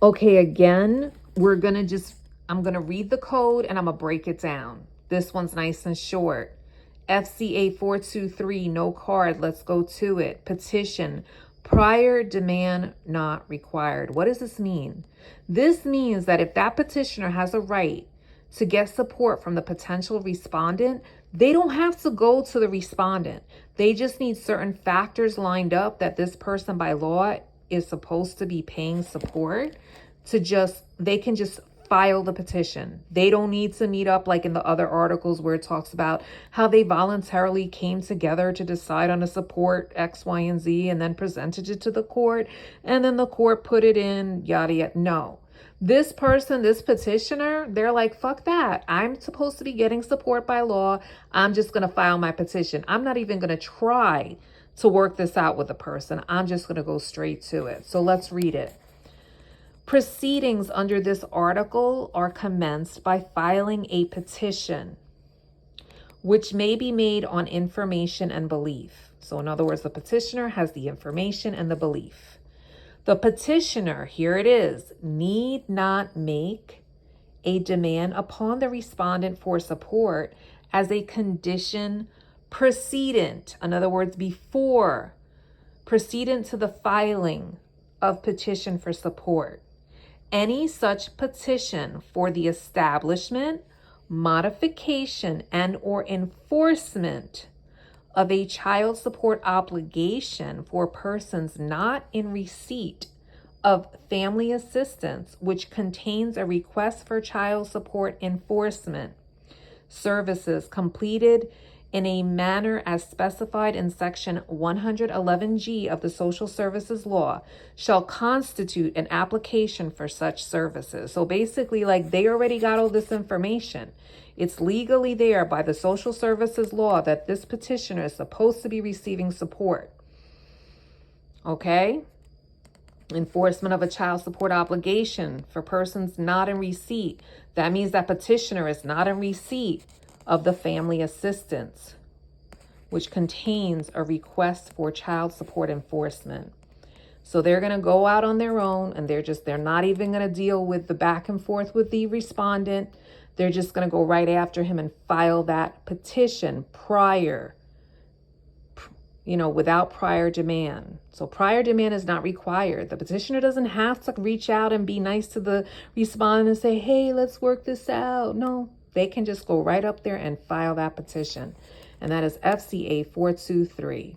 Okay, again, I'm going to read the code and I'm going to break it down. This one's nice and short. FCA 423, no card. Let's go to it. Petition, prior demand not required. What does this mean? This means that if that petitioner has a right to get support from the potential respondent, they don't have to go to the respondent. They just need certain factors lined up that this person by law is supposed to be paying support they can just file the petition. They don't need to meet up like in the other articles where it talks about how they voluntarily came together to decide on a support X, Y, and Z and then presented it to the court and then the court put it in, yada, yada. No. This person, this petitioner, they're like, fuck that. I'm supposed to be getting support by law. I'm just going to file my petition. I'm not even going to try to work this out with a person. I'm just going to go straight to it. So let's read it. Proceedings under this article are commenced by filing a petition, which may be made on information and belief. So in other words, the petitioner has the information and the belief. The petitioner, here it is, need not make a demand upon the respondent for support as a condition precedent. In other words, before, precedent to the filing of petition for support. Any such petition for the establishment, modification, and or enforcement of a child support obligation for persons not in receipt of family assistance, which contains a request for child support enforcement services completed in a manner as specified in section 111G of the Social Services Law, shall constitute an application for such services. So basically, like, they already got all this information. It's legally there by the Social Services Law that this petitioner is supposed to be receiving support. Okay? Enforcement of a child support obligation for persons not in receipt. That means that petitioner is not in receipt of the family assistance, which contains a request for child support enforcement. So they're going to go out on their own and they're not even going to deal with the back and forth with the respondent. They're just going to go right after him and file that petition without prior demand. So prior demand is not required. The petitioner doesn't have to reach out and be nice to the respondent and say, hey, let's work this out. No, they can just go right up there and file that petition. And that is FCA 423.